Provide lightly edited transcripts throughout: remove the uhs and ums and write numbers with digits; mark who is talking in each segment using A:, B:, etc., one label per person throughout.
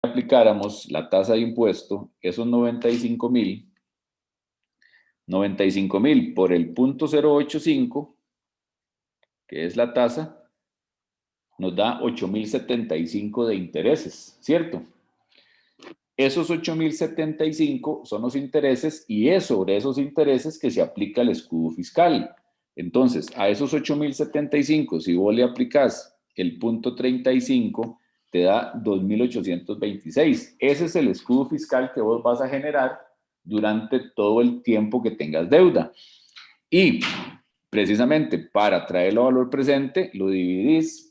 A: aplicáramos la tasa de impuesto, esos 95,000 por el 0.085, que es la tasa, nos da 8,075 de intereses, ¿cierto? Esos 8,075 son los intereses y es sobre esos intereses que se aplica el escudo fiscal. Entonces, a esos 8,075, si vos le aplicás el 0.35, te da 2,826. Ese es el escudo fiscal que vos vas a generar durante todo el tiempo que tengas deuda. Y precisamente para traerlo a valor presente, lo dividís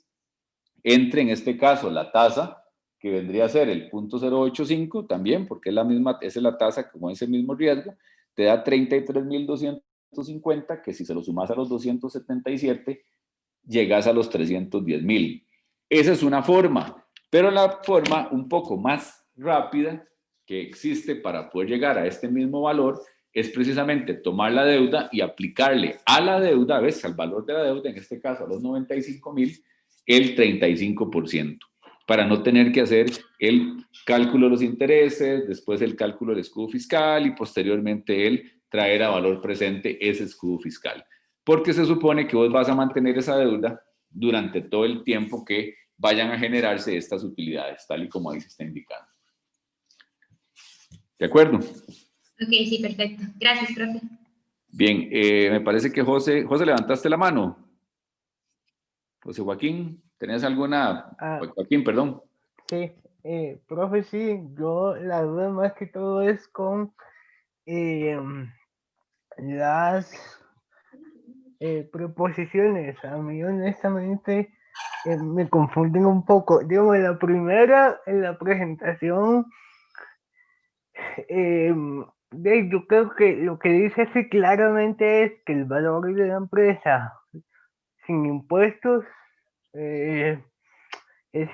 A: entre, en este caso, la tasa, que vendría a ser el 0.085 también, porque es la misma, esa es la tasa con ese mismo riesgo, te da 33,250, que si se lo sumas a los 277, llegas a los 310,000. Esa es una forma, pero la forma un poco más rápida que existe para poder llegar a este mismo valor es precisamente tomar la deuda y aplicarle a la deuda, ¿ves? Al valor de la deuda, en este caso a los 95,000, el 35%, para no tener que hacer el cálculo de los intereses, después el cálculo del escudo fiscal y posteriormente el traer a valor presente ese escudo fiscal. Porque se supone que vos vas a mantener esa deuda durante todo el tiempo que vayan a generarse estas utilidades, tal y como ahí se está indicando. ¿De acuerdo?
B: Ok, sí, perfecto. Gracias, profe.
A: Bien, me parece que José, levantaste la mano. José Joaquín, ¿tenés alguna? Joaquín, perdón.
C: Sí, profe, sí, yo la duda más que todo es con las preposiciones. A mí honestamente me confunden un poco. Digamos, la primera, en la presentación, yo creo que lo que dice así claramente es que el valor de la empresa sin impuestos es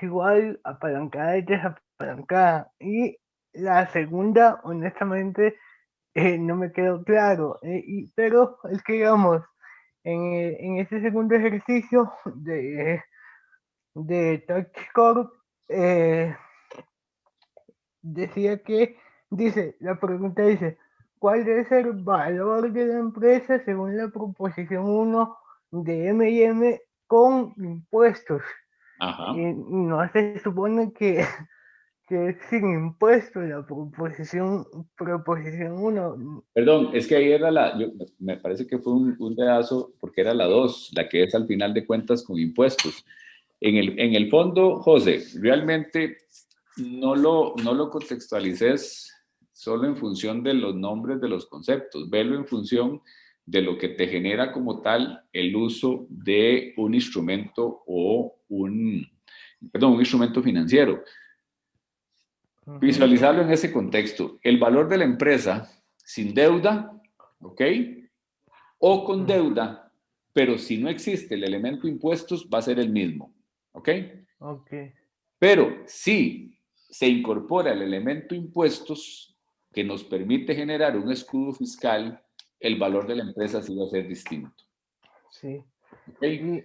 C: igual apalancada y desapalancada. Y la segunda, honestamente, no me quedó claro. Pero es que, digamos, en ese segundo ejercicio de TouchCorp, decía que, la pregunta dice, ¿cuál es el valor de la empresa según la proposición 1 de M&M con impuestos?
A: Ajá.
C: No se supone que es sin impuestos la proposición 1.
A: Perdón, es que ahí era me parece que fue un dedazo porque era la 2, la que es al final de cuentas con impuestos. En el fondo, José, realmente no lo contextualices solo en función de los nombres de los conceptos, velo en función de lo que te genera como tal el uso de un instrumento o un instrumento financiero. Visualizarlo en ese contexto. El valor de la empresa sin deuda, ¿ok? O con deuda, pero si no existe el elemento impuestos, va a ser el mismo, ¿ok?
C: Ok.
A: Pero si se incorpora el elemento impuestos que nos permite generar un escudo fiscal, el valor de la empresa sí va a ser distinto.
C: Sí.
A: ¿Okay?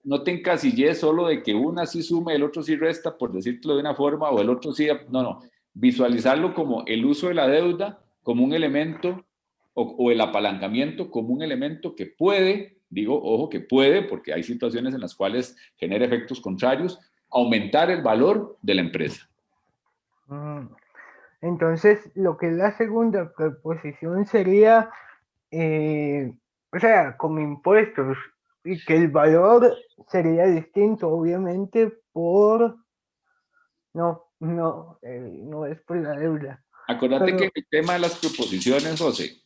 A: No te encasilles solo de que una sí suma y el otro sí resta, por decirlo de una forma, o el otro sí... No. Visualizarlo como el uso de la deuda como un elemento o el apalancamiento como un elemento que puede, digo, ojo, que puede, porque hay situaciones en las cuales genera efectos contrarios, aumentar el valor de la empresa.
C: Entonces, lo que es la segunda proposición sería, o sea, con impuestos, y que el valor sería distinto, obviamente, no es por la deuda.
A: Acordate que el tema de las proposiciones, José,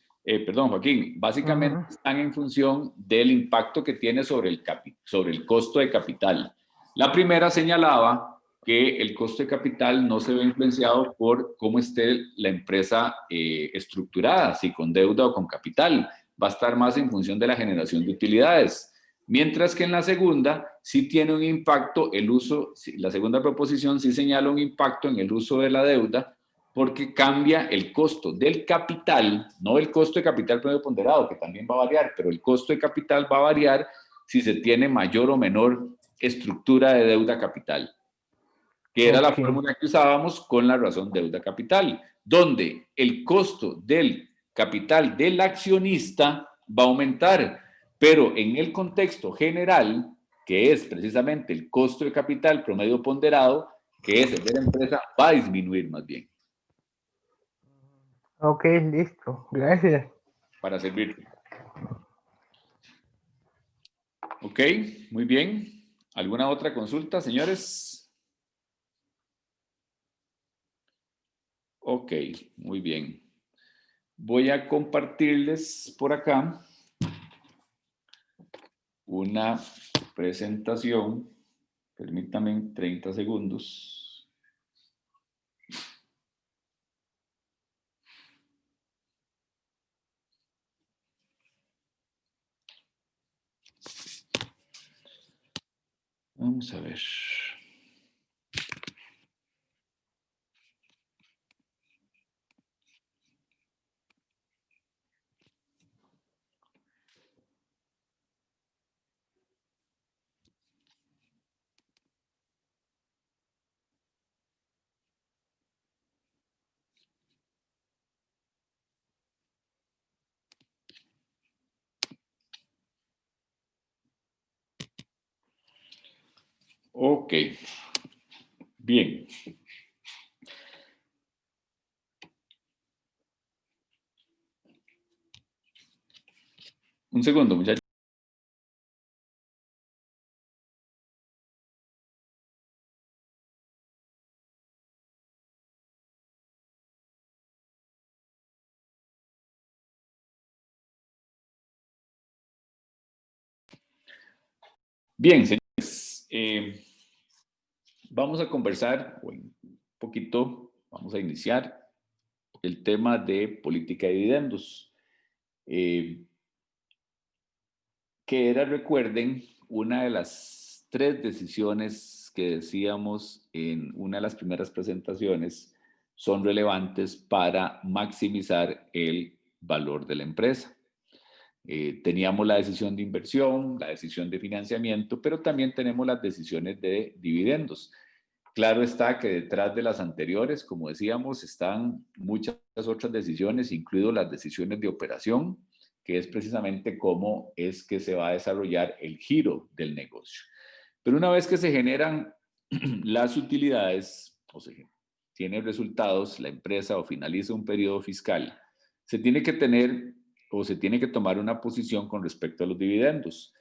A: Joaquín, básicamente están en función del impacto que tiene sobre el costo de capital. La primera señalaba que el costo de capital no se ve influenciado por cómo esté la empresa estructurada, si con deuda o con capital. Va a estar más en función de la generación de utilidades. Mientras que en la segunda sí tiene un impacto la segunda proposición sí señala un impacto en el uso de la deuda, porque cambia el costo del capital, no el costo de capital promedio ponderado, que también va a variar, pero el costo de capital va a variar si se tiene mayor o menor estructura de deuda capital. que era la
C: Ok.
A: fórmula que usábamos con la razón deuda capital, donde el costo del capital del accionista va a aumentar, pero en el contexto general, que es precisamente el costo de capital promedio ponderado, que es el de la empresa, va a disminuir más bien.
C: Ok, listo. Gracias.
A: Para servirte. Ok, muy bien. ¿Alguna otra consulta, señores? Ok, muy bien. Voy a compartirles por acá una presentación. Permítanme 30 segundos. Vamos a ver. Ok, bien. Un segundo, muchachos. Bien, señores. Vamos a conversar un poquito, vamos a iniciar el tema de política de dividendos. Que era, recuerden, una de las 3 decisiones que decíamos en una de las primeras presentaciones son relevantes para maximizar el valor de la empresa. Teníamos la decisión de inversión, la decisión de financiamiento, pero también tenemos las decisiones de dividendos. Claro está que detrás de las anteriores, como decíamos, están muchas otras decisiones, incluido las decisiones de operación, que es precisamente cómo es que se va a desarrollar el giro del negocio. Pero una vez que se generan las utilidades, o se tiene resultados, la empresa o finaliza un periodo fiscal, se tiene que tener o se tiene que tomar una posición con respecto a los dividendos.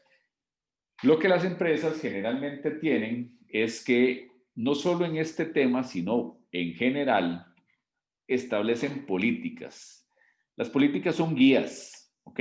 A: Lo que las empresas generalmente tienen es que no solo en este tema, sino en general, establecen políticas. Las políticas son guías, ¿ok?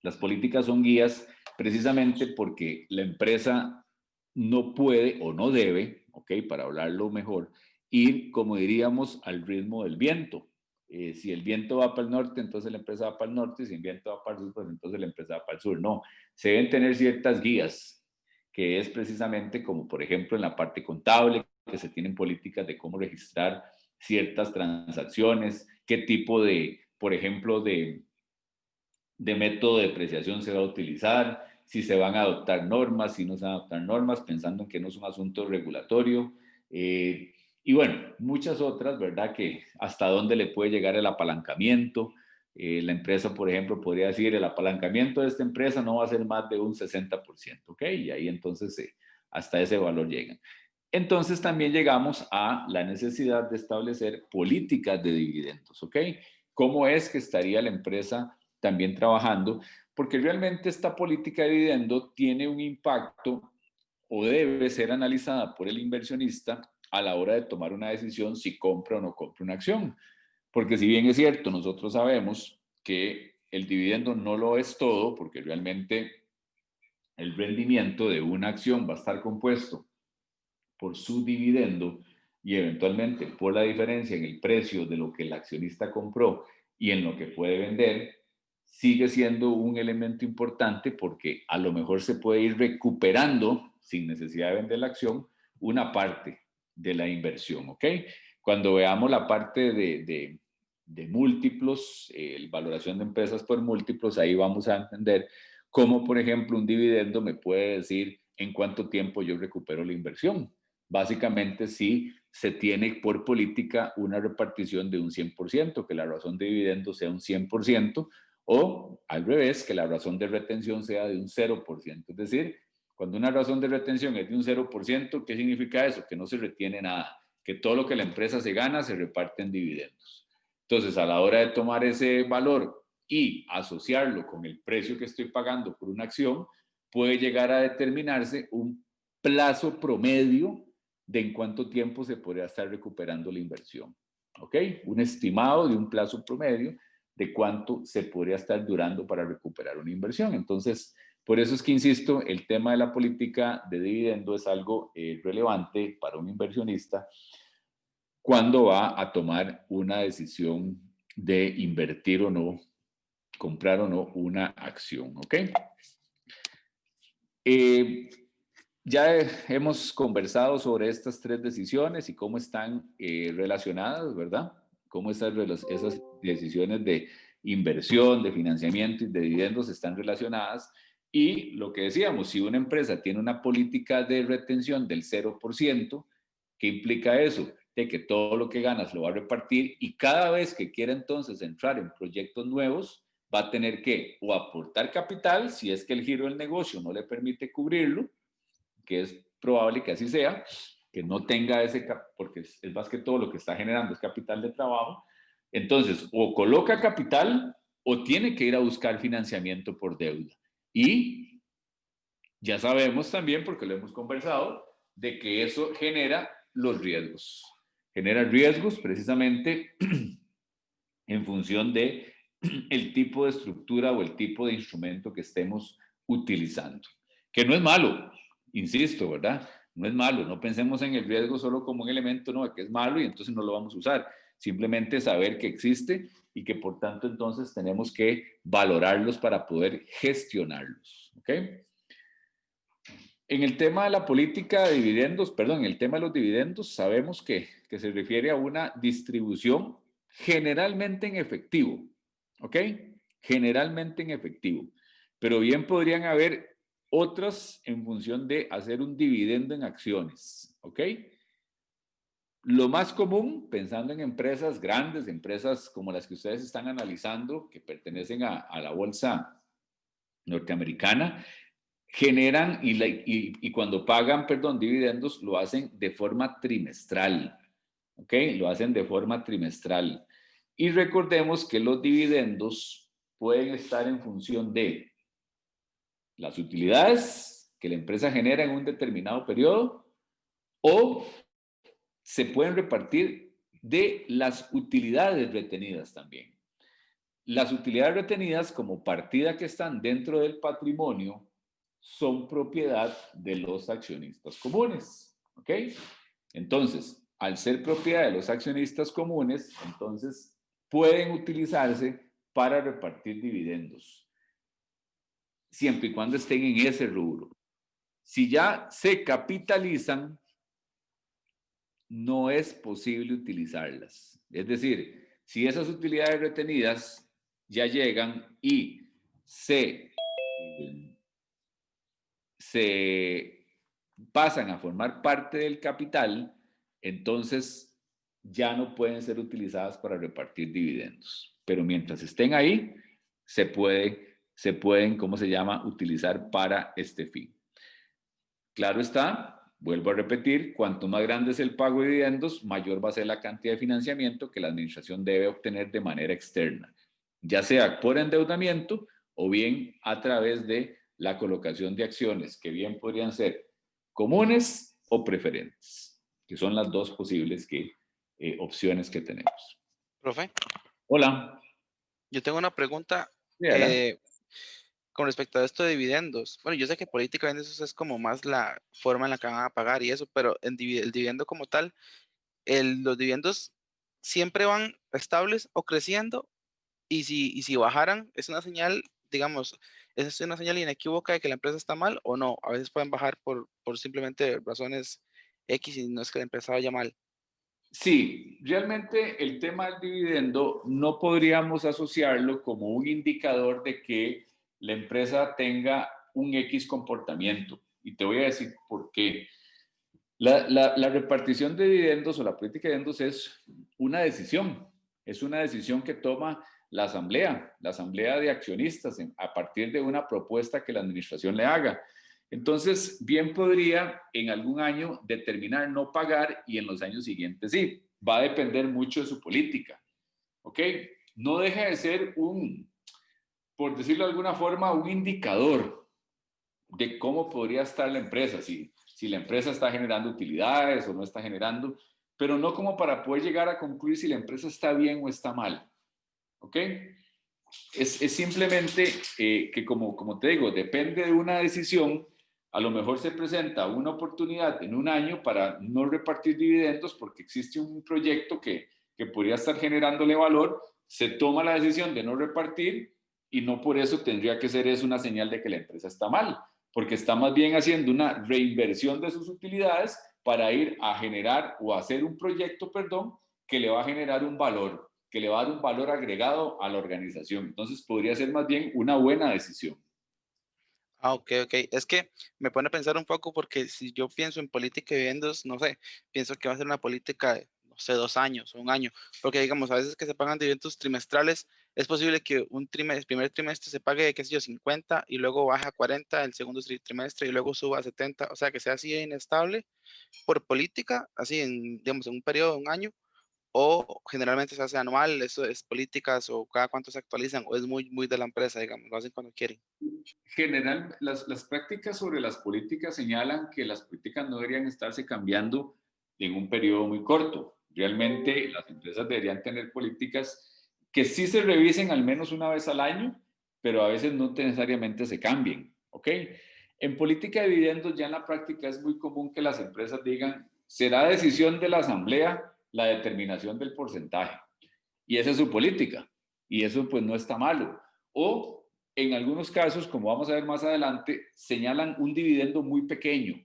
A: Las políticas son guías precisamente porque la empresa no puede o no debe, ¿ok? Para hablarlo mejor, ir, como diríamos, al ritmo del viento. Si el viento va para el norte, entonces la empresa va para el norte, y si el viento va para el sur, pues entonces la empresa va para el sur. No, se deben tener ciertas guías, que es precisamente como, por ejemplo, en la parte contable, que se tienen políticas de cómo registrar ciertas transacciones, qué tipo de, por ejemplo, de método de depreciación se va a utilizar, si se van a adoptar normas, si no se van a adoptar normas, pensando en que no es un asunto regulatorio. Y bueno, muchas otras, ¿verdad? Que hasta dónde le puede llegar el apalancamiento. La empresa, por ejemplo, podría decir, el apalancamiento de esta empresa no va a ser más de un 60%, ¿ok? Y ahí entonces hasta ese valor llegan. Entonces también llegamos a la necesidad de establecer políticas de dividendos, ¿ok? ¿Cómo es que estaría la empresa también trabajando? Porque realmente esta política de dividendo tiene un impacto o debe ser analizada por el inversionista a la hora de tomar una decisión si compra o no compra una acción. Porque si bien es cierto, nosotros sabemos que el dividendo no lo es todo, porque realmente el rendimiento de una acción va a estar compuesto por su dividendo y eventualmente por la diferencia en el precio de lo que el accionista compró y en lo que puede vender, sigue siendo un elemento importante porque a lo mejor se puede ir recuperando sin necesidad de vender la acción una parte de la inversión, ¿ok? Cuando veamos la parte de múltiplos, valoración de empresas por múltiplos, ahí vamos a entender cómo, por ejemplo, un dividendo me puede decir en cuánto tiempo yo recupero la inversión. básicamente si se tiene por política una repartición de un 100%, que la razón de dividendo sea un 100%, o al revés, que la razón de retención sea de un 0%. Es decir, cuando una razón de retención es de un 0%, ¿qué significa eso? Que no se retiene nada, que todo lo que la empresa se gana se reparte en dividendos. Entonces, a la hora de tomar ese valor y asociarlo con el precio que estoy pagando por una acción, puede llegar a determinarse un plazo promedio de en cuánto tiempo se podría estar recuperando la inversión. ¿Ok? Un estimado de un plazo promedio de cuánto se podría estar durando para recuperar una inversión. Entonces, por eso es que insisto, el tema de la política de dividendo es algo relevante para un inversionista cuando va a tomar una decisión de invertir o no, comprar o no una acción. ¿Ok? Ya hemos conversado sobre estas tres decisiones y cómo están relacionadas, ¿verdad? Cómo esas decisiones de inversión, de financiamiento y de dividendos están relacionadas. Y lo que decíamos, si una empresa tiene una política de retención del 0%, ¿qué implica eso? De que todo lo que ganas lo va a repartir y cada vez que quiera entonces entrar en proyectos nuevos, va a tener que o aportar capital, si es que el giro del negocio no le permite cubrirlo, que es probable que así sea, que no tenga ese, porque es más que todo lo que está generando es capital de trabajo. Entonces, o coloca capital o tiene que ir a buscar financiamiento por deuda. Y ya sabemos también, porque lo hemos conversado, de que eso genera los riesgos. Genera riesgos precisamente en función de el tipo de estructura o el tipo de instrumento que estemos utilizando. Que no es malo, insisto, ¿verdad? No es malo, no pensemos en el riesgo solo como un elemento, no, que es malo y entonces no lo vamos a usar. Simplemente saber que existe y que por tanto entonces tenemos que valorarlos para poder gestionarlos. ¿Ok? En el tema de la política de dividendos, perdón, en el tema de los dividendos, sabemos que se refiere a una distribución generalmente en efectivo, ¿ok? Generalmente en efectivo. Pero bien podrían haber otras en función de hacer un dividendo en acciones, ¿ok? Lo más común, pensando en empresas grandes, empresas como las que ustedes están analizando, que pertenecen a la bolsa norteamericana, generan y cuando pagan, perdón, dividendos, lo hacen de forma trimestral, ¿ok? Lo hacen de forma trimestral. Y recordemos que los dividendos pueden estar en función de las utilidades que la empresa genera en un determinado periodo o se pueden repartir de las utilidades retenidas también. Las utilidades retenidas como partida que están dentro del patrimonio son propiedad de los accionistas comunes, ¿ok? Entonces, al ser propiedad de los accionistas comunes, entonces pueden utilizarse para repartir dividendos, siempre y cuando estén en ese rubro. Si ya se capitalizan, no es posible utilizarlas. Es decir, si esas utilidades retenidas ya llegan y se pasan a formar parte del capital, entonces ya no pueden ser utilizadas para repartir dividendos. Pero mientras estén ahí, se pueden, ¿cómo se llama?, utilizar para este fin. Claro está, vuelvo a repetir, cuanto más grande es el pago de dividendos, mayor va a ser la cantidad de financiamiento que la administración debe obtener de manera externa, ya sea por endeudamiento o bien a través de la colocación de acciones, que bien podrían ser comunes o preferentes, que son las dos posibles opciones que tenemos.
D: Profe,
A: Hola.
D: yo tengo una pregunta
A: Sí, adelante.
D: con respecto a esto de dividendos. Bueno, yo sé que políticamente eso es como más la forma en la que van a pagar y eso, pero el dividendo como tal, los dividendos siempre van estables o creciendo y si bajaran, es una señal, digamos, es una señal inequívoca de que la empresa está mal o no. A veces pueden bajar por simplemente razones X y no es que la empresa vaya mal.
A: Sí, realmente el tema del dividendo no podríamos asociarlo como un indicador de que la empresa tenga un X comportamiento. Y te voy a decir por qué. La repartición de dividendos o la política de dividendos es una decisión que toma la asamblea de accionistas a partir de una propuesta que la administración le haga. Entonces, bien podría en algún año determinar no pagar y en los años siguientes sí. Va a depender mucho de su política. ¿Ok? No deja de ser por decirlo de alguna forma, un indicador de cómo podría estar la empresa, si la empresa está generando utilidades o no está generando, pero no como para poder llegar a concluir si la empresa está bien o está mal. ¿Ok? Es simplemente que como te digo, depende de una decisión. A lo mejor se presenta una oportunidad en un año para no repartir dividendos porque existe un proyecto que podría estar generándole valor, se toma la decisión de no repartir y no por eso tendría que ser eso una señal de que la empresa está mal, porque está más bien haciendo una reinversión de sus utilidades para ir a generar o hacer un proyecto, perdón, que le va a generar un valor, que le va a dar un valor agregado a la organización. Entonces podría ser más bien una buena decisión.
D: Ah, ok, ok. Es que me pone a pensar un poco porque si yo pienso en política de dividendos, no sé, pienso que va a ser una política de, no sé, 2 años o un año, porque digamos, a veces que se pagan dividendos trimestrales, es posible que el primer trimestre se pague, qué sé yo, 50 y luego baja a 40 el segundo trimestre y luego suba a 70, o sea, que sea así de inestable por política, así en, digamos, en un periodo de un año, o generalmente se hace anual, eso es políticas o cada cuánto se actualizan, o es muy, muy de la empresa, digamos, lo hacen cuando quieren.
A: General, las prácticas sobre las políticas señalan que las políticas no deberían estarse cambiando en un periodo muy corto. Realmente las empresas deberían tener políticas que sí se revisen al menos una vez al año, pero a veces no necesariamente se cambien. ¿Ok? En política de dividendos ya en la práctica es muy común que las empresas digan, será decisión de la asamblea la determinación del porcentaje. Y esa es su política. Y eso pues no está malo. O en algunos casos, como vamos a ver más adelante, señalan un dividendo muy pequeño.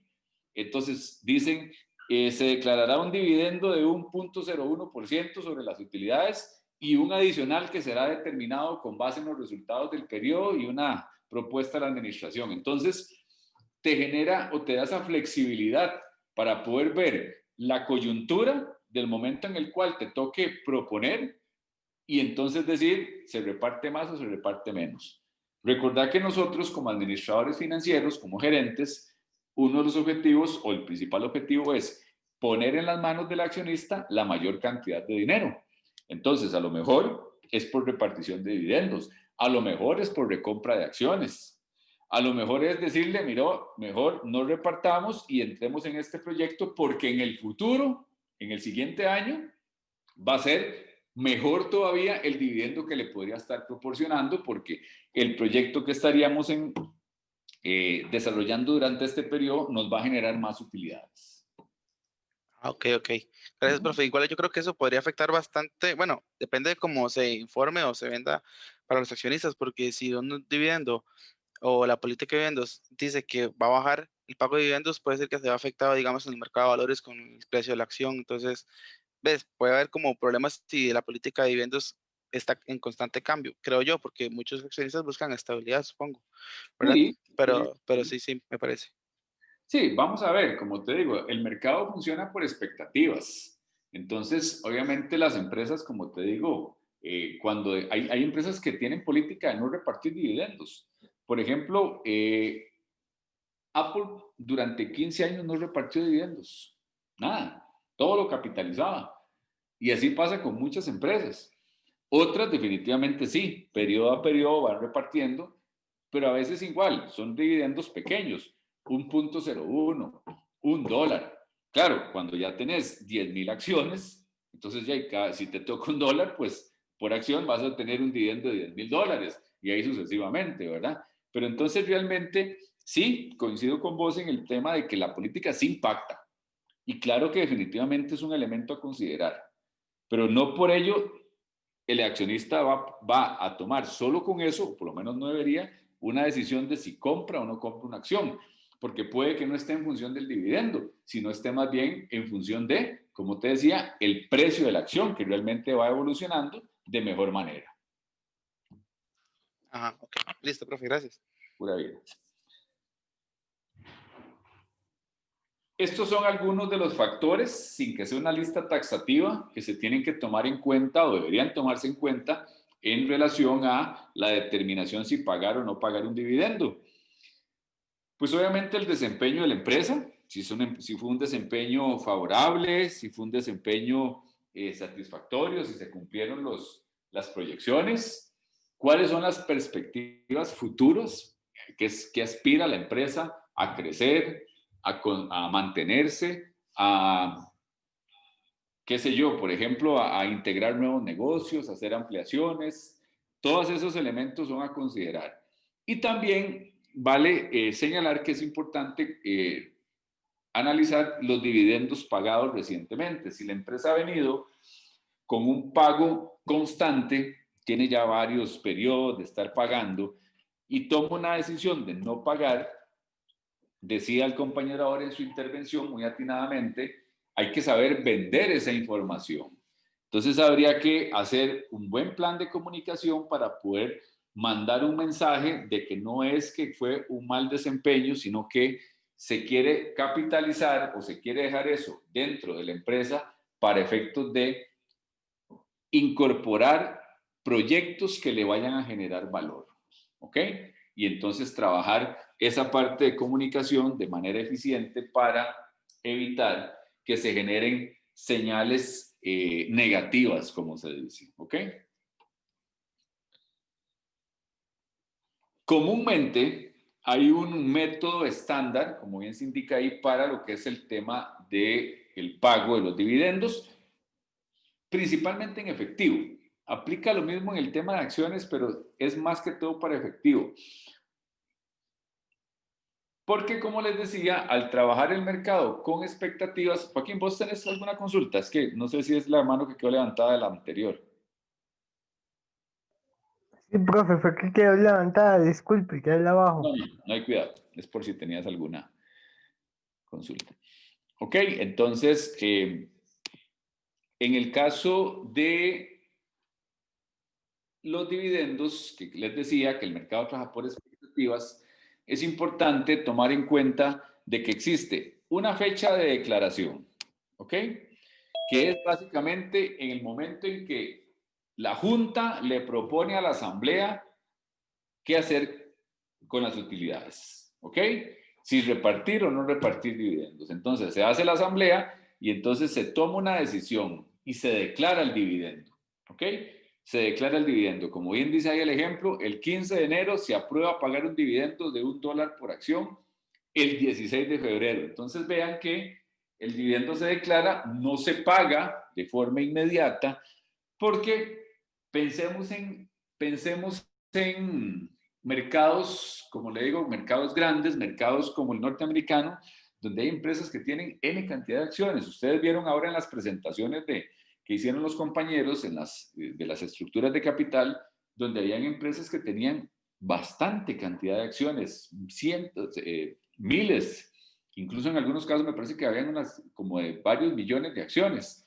A: Entonces dicen, se declarará un dividendo de un 0.01% sobre las utilidades y un adicional que será determinado con base en los resultados del periodo y una propuesta de la administración. Entonces, te genera o te da esa flexibilidad para poder ver la coyuntura del momento en el cual te toque proponer y entonces decir, ¿se reparte más o se reparte menos? Recordad que nosotros como administradores financieros, como gerentes, uno de los objetivos o el principal objetivo es poner en las manos del accionista la mayor cantidad de dinero. Entonces, a lo mejor es por repartición de dividendos, a lo mejor es por recompra de acciones, a lo mejor es decirle, mira, mejor no repartamos y entremos en este proyecto porque en el futuro, en el siguiente año, va a ser mejor todavía el dividendo que le podría estar proporcionando porque el proyecto que estaríamos desarrollando durante este periodo nos va a generar más utilidades.
D: Ah, ok, ok. Gracias, profe. Igual yo creo que eso podría afectar bastante, bueno, depende de cómo se informe o se venda para los accionistas, porque si un dividendo o la política de dividendos dice que va a bajar el pago de dividendos, puede ser que se vea afectado, digamos, en el mercado de valores con el precio de la acción. Entonces, ves, puede haber como problemas si la política de dividendos está en constante cambio, creo yo, porque muchos accionistas buscan estabilidad, supongo, ¿verdad?
A: Sí,
D: Pero sí, sí, me parece.
A: sí, vamos a ver, como te digo, el mercado funciona por expectativas. Entonces, obviamente las empresas, como te digo, cuando hay empresas que tienen política de no repartir dividendos. Por ejemplo, Apple durante 15 años no repartió dividendos, nada, todo lo capitalizaba. Y así pasa con muchas empresas. Otras definitivamente sí, periodo a periodo van repartiendo, pero a veces igual, son dividendos pequeños, 1.01, $1. Claro, cuando ya tenés 10,000 acciones, entonces ya si te toca $1, pues por acción vas a tener un dividendo de $10,000 y ahí sucesivamente, ¿verdad? Pero entonces realmente sí, coincido con vos en el tema de que la política sí impacta. Y claro que definitivamente es un elemento a considerar, pero no por ello el accionista va a tomar solo con eso, o por lo menos no debería, una decisión de si compra o no compra una acción, porque puede que no esté en función del dividendo, sino esté más bien en función de, como te decía, el precio de la acción, que realmente va evolucionando de mejor manera.
D: Ajá, ok. Listo, profe, gracias.
A: Pura vida. Estos son algunos de los factores, sin que sea una lista taxativa, que se tienen que tomar en cuenta o deberían tomarse en cuenta en relación a la determinación si pagar o no pagar un dividendo. Pues obviamente el desempeño de la empresa, si fue un desempeño favorable, si fue un desempeño satisfactorio, si se cumplieron las proyecciones, cuáles son las perspectivas futuras que aspira la empresa a crecer, a mantenerse, qué sé yo, por ejemplo, a integrar nuevos negocios, a hacer ampliaciones. Todos esos elementos son a considerar. Y también vale señalar que es importante analizar los dividendos pagados recientemente. Si la empresa ha venido con un pago constante, tiene ya varios periodos de estar pagando y toma una decisión de no pagar, decía el compañero ahora en su intervención muy atinadamente, hay que saber vender esa información. Entonces habría que hacer un buen plan de comunicación para poder mandar un mensaje de que no es que fue un mal desempeño, sino que se quiere capitalizar o se quiere dejar eso dentro de la empresa para efectos de incorporar proyectos que le vayan a generar valor. ¿Ok? Y entonces trabajar esa parte de comunicación de manera eficiente para evitar que se generen señales negativas, como se dice. ¿Ok? Comúnmente hay un método estándar, como bien se indica ahí, para lo que es el tema del pago de los dividendos, principalmente en efectivo. Aplica lo mismo en el tema de acciones, pero es más que todo para efectivo. Porque, como les decía, al trabajar el mercado con expectativas, Joaquín, ¿vos tenés alguna consulta? Es que no sé si es la mano que quedó levantada de la anterior.
C: Sí, profe, fue que quedó levantada, disculpe, quedó abajo.
A: No hay cuidado, es por si tenías alguna consulta. Ok, entonces, en el caso de los dividendos, que les decía que el mercado trabaja por expectativas, es importante tomar en cuenta de que existe una fecha de declaración, ¿ok? Que es básicamente en el momento en que la Junta le propone a la Asamblea qué hacer con las utilidades, ¿ok? Si repartir o no repartir dividendos. Entonces se hace la Asamblea y entonces se toma una decisión y se declara el dividendo, ¿ok? Se declara el dividendo. Como bien dice ahí el ejemplo, el 15 de enero se aprueba pagar un dividendo de $1 por acción el 16 de febrero. Entonces vean que el dividendo se declara, no se paga de forma inmediata, porque pensemos en mercados, como le digo, mercados grandes, mercados como el norteamericano, donde hay empresas que tienen N cantidad de acciones. Ustedes vieron ahora en las presentaciones que hicieron los compañeros de las estructuras de capital, donde habían empresas que tenían bastante cantidad de acciones, cientos, miles, incluso en algunos casos me parece que habían unas como de varios millones de acciones,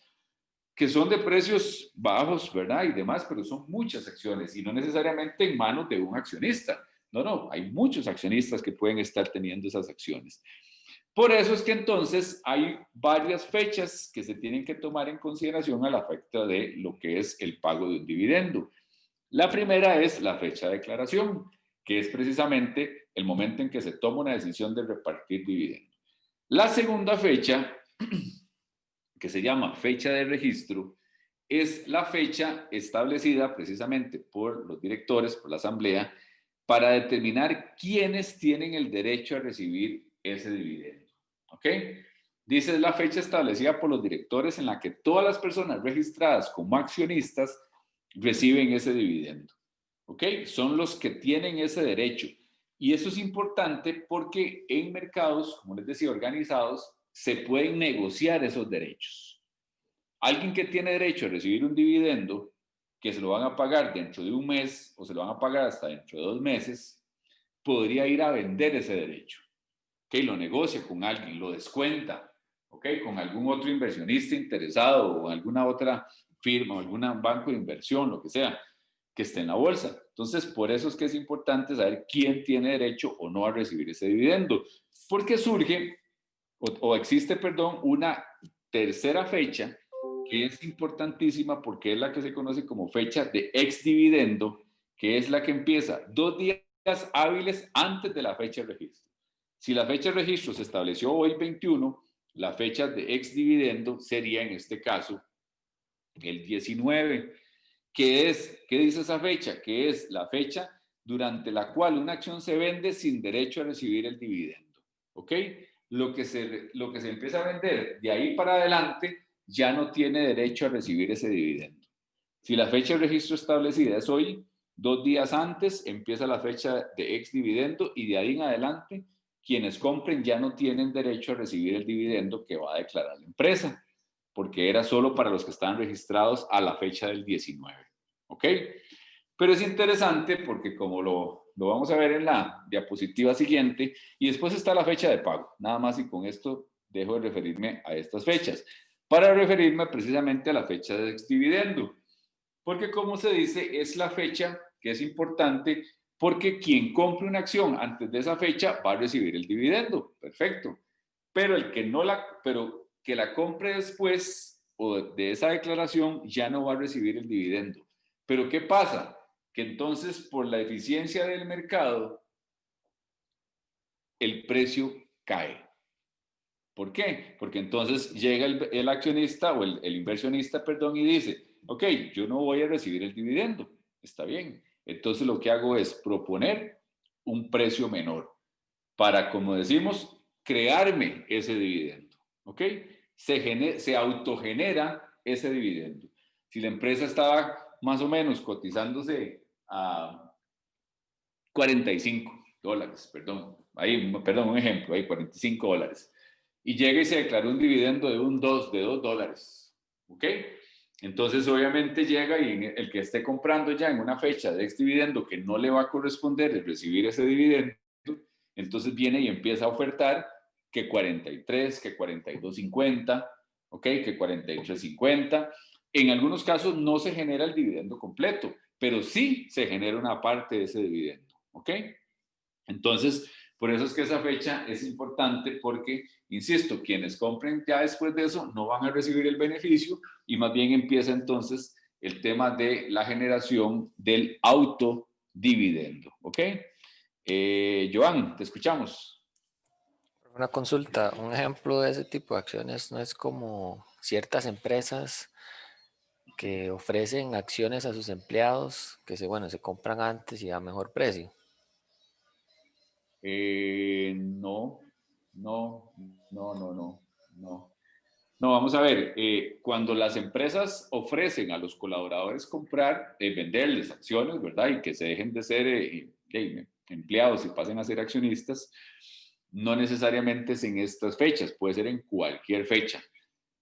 A: que son de precios bajos, ¿verdad? Y demás, pero son muchas acciones y no necesariamente en manos de un accionista. No, hay muchos accionistas que pueden estar teniendo esas acciones. Por eso es que entonces hay varias fechas que se tienen que tomar en consideración al efecto de lo que es el pago de un dividendo. La primera es la fecha de declaración, que es precisamente el momento en que se toma una decisión de repartir dividendo. La segunda fecha, que se llama fecha de registro, es la fecha establecida precisamente por los directores, por la asamblea, para determinar quiénes tienen el derecho a recibir ese dividendo. ¿Ok? Dice, es la fecha establecida por los directores en la que todas las personas registradas como accionistas reciben ese dividendo. ¿Ok? Son los que tienen ese derecho. Y eso es importante porque en mercados, como les decía, organizados, se pueden negociar esos derechos. Alguien que tiene derecho a recibir un dividendo, que se lo van a pagar dentro de un mes o se lo van a pagar hasta dentro de 2 meses, podría ir a vender ese derecho. ¿Ok? Lo negocia con alguien, lo descuenta, ¿ok? Con algún otro inversionista interesado o alguna otra firma o algún banco de inversión, lo que sea, que esté en la bolsa. Entonces, por eso es que es importante saber quién tiene derecho o no a recibir ese dividendo, porque surge o existe, perdón, una tercera fecha que es importantísima porque es la que se conoce como fecha de exdividendo, que es la que empieza 2 días hábiles antes de la fecha de registro. Si la fecha de registro se estableció hoy 21, la fecha de exdividendo sería en este caso el 19. ¿Qué dice esa fecha? Que es la fecha durante la cual una acción se vende sin derecho a recibir el dividendo. ¿Ok? Lo que se empieza a vender de ahí para adelante ya no tiene derecho a recibir ese dividendo. Si la fecha de registro establecida es hoy, 2 días antes empieza la fecha de ex dividendo y de ahí en adelante quienes compren ya no tienen derecho a recibir el dividendo que va a declarar la empresa, porque era solo para los que estaban registrados a la fecha del 19. ¿Ok? Pero es interesante porque como lo vamos a ver en la diapositiva siguiente, y después está la fecha de pago. Nada más y con esto dejo de referirme a estas fechas, para referirme precisamente a la fecha de exdividendo. Porque como se dice, es la fecha que es importante porque quien compre una acción antes de esa fecha va a recibir el dividendo. Perfecto. Pero el que pero que la compre después o de esa declaración ya no va a recibir el dividendo. Pero ¿qué pasa? Que entonces por la eficiencia del mercado, el precio cae. ¿Por qué? Porque entonces llega el accionista o el inversionista, perdón, y dice, ok, yo no voy a recibir el dividendo, está bien. Entonces lo que hago es proponer un precio menor para, como decimos, crearme ese dividendo, ¿ok? Se autogenera ese dividendo. Si la empresa estaba más o menos cotizándose a $45, perdón, un ejemplo, ahí $45. Y llega y se declaró un dividendo de $2, ¿ok? Entonces, obviamente llega y el que esté comprando ya en una fecha de ex dividendo que no le va a corresponder el recibir ese dividendo, entonces viene y empieza a ofertar que 43, que 42.50, ¿ok? Que 43.50. En algunos casos no se genera el dividendo completo, pero sí se genera una parte de ese dividendo, ¿ok? Entonces, por eso es que esa fecha es importante porque, insisto, quienes compren ya después de eso no van a recibir el beneficio y más bien empieza entonces el tema de la generación del autodividendo, ¿ok? Joan, te escuchamos.
E: Una consulta, un ejemplo de ese tipo de acciones no es como ciertas empresas que ofrecen acciones a sus empleados que se compran antes y a mejor precio.
A: No. No, vamos a ver, cuando las empresas ofrecen a los colaboradores comprar, venderles acciones, ¿verdad? Y que se dejen de ser empleados y pasen a ser accionistas, no necesariamente es en estas fechas, puede ser en cualquier fecha.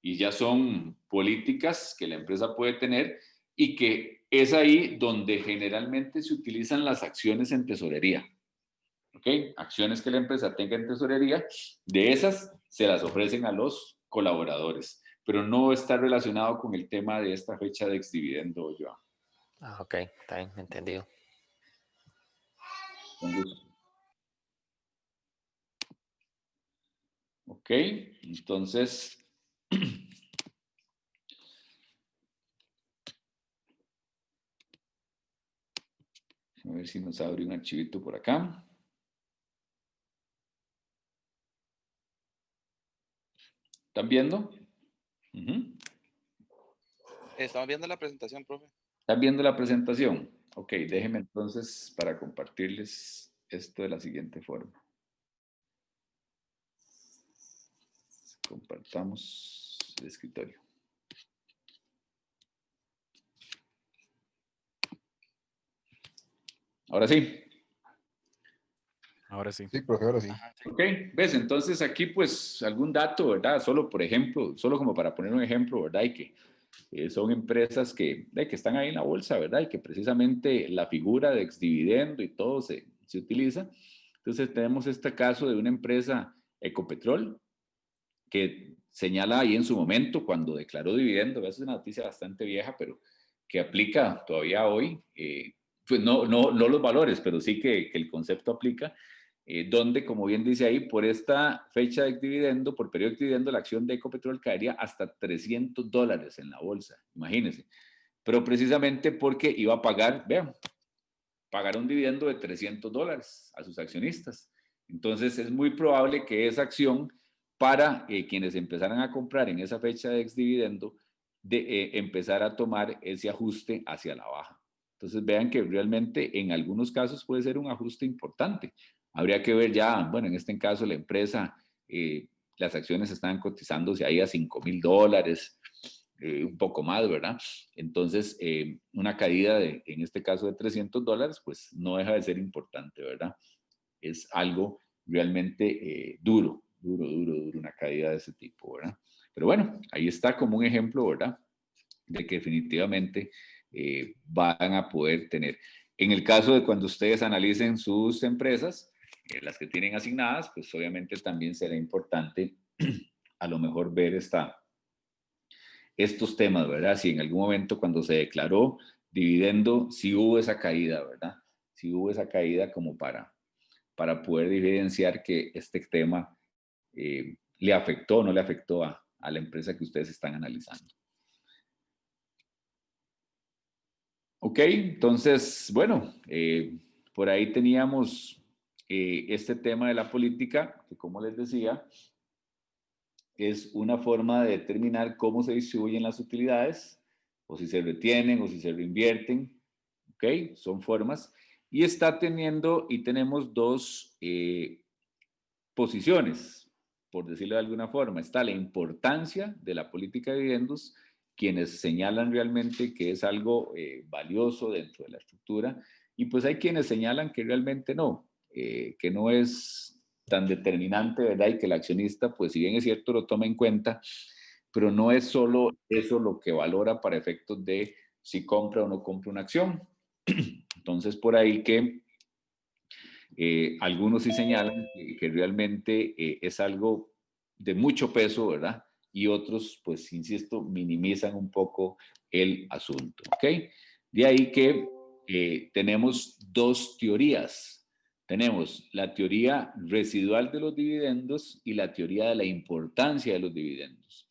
A: Y ya son políticas que la empresa puede tener y que es ahí donde generalmente se utilizan las acciones en tesorería. ¿Ok? Acciones que la empresa tenga en tesorería, de esas se las ofrecen a los colaboradores, pero no está relacionado con el tema de esta fecha de exdividendo, Joan.
E: Ah, ok, está bien, entendido.
A: Con gusto. Ok, entonces, a ver si nos abre un archivito por acá. ¿Están viendo?
D: Estamos viendo la presentación, profe.
A: ¿Están viendo la presentación? Ok, déjenme entonces para compartirles esto de la siguiente forma. Compartamos el escritorio. Ahora sí.
F: Ahora sí.
G: Sí, profe, ahora sí.
D: Ajá, sí.
A: Ok, ves, entonces aquí pues algún dato, ¿verdad? Solo por ejemplo, solo como para poner un ejemplo, ¿verdad? Y que son empresas que están ahí en la bolsa, ¿verdad? Y que precisamente la figura de exdividendo y todo se utiliza. Entonces tenemos este caso de una empresa, Ecopetrol, que señala ahí en su momento cuando declaró dividendo, es una noticia bastante vieja, pero que aplica todavía hoy, pues no los valores, pero sí que el concepto aplica. donde, como bien dice ahí, por esta fecha de dividendo, por periodo de dividendo, la acción de Ecopetrol caería hasta $300 en la bolsa, imagínense. Pero precisamente porque iba a pagar, vean, pagar un dividendo de $300 a sus accionistas. Entonces es muy probable que esa acción, para quienes empezaran a comprar en esa fecha de exdividendo, empezar a tomar ese ajuste hacia la baja. Entonces vean que realmente en algunos casos puede ser un ajuste importante. Habría que ver ya, bueno, en este caso la empresa, las acciones están cotizándose ahí a $5,000, un poco más, ¿verdad? Entonces, una caída en este caso de $300, pues no deja de ser importante, ¿verdad? Es algo realmente duro, una caída de ese tipo, ¿verdad? Pero bueno, ahí está como un ejemplo, ¿verdad? De que definitivamente van a poder tener. En el caso de cuando ustedes analicen sus empresas, las que tienen asignadas, pues obviamente también será importante a lo mejor ver estos temas, ¿verdad? Si en algún momento cuando se declaró dividendo, si hubo esa caída, ¿verdad? Si hubo esa caída como para poder evidenciar que este tema le afectó o no le afectó a la empresa que ustedes están analizando. Ok, entonces, bueno, por ahí teníamos este tema de la política, que como les decía, es una forma de determinar cómo se distribuyen las utilidades, o si se retienen o si se reinvierten, ¿ok? Son formas. Y está teniendo, y tenemos dos posiciones, por decirlo de alguna forma. Está la importancia de la política de dividendos, quienes señalan realmente que es algo valioso dentro de la estructura, y pues hay quienes señalan que realmente no, que no es tan determinante, ¿verdad? Y que el accionista, pues si bien es cierto, lo toma en cuenta, pero no es solo eso lo que valora para efectos de si compra o no compra una acción. Entonces, por ahí que algunos sí señalan que realmente es algo de mucho peso, ¿verdad? Y otros, pues, insisto, minimizan un poco el asunto, ¿ok? De ahí que tenemos dos teorías. Tenemos la teoría residual de los dividendos y la teoría de la importancia de los dividendos.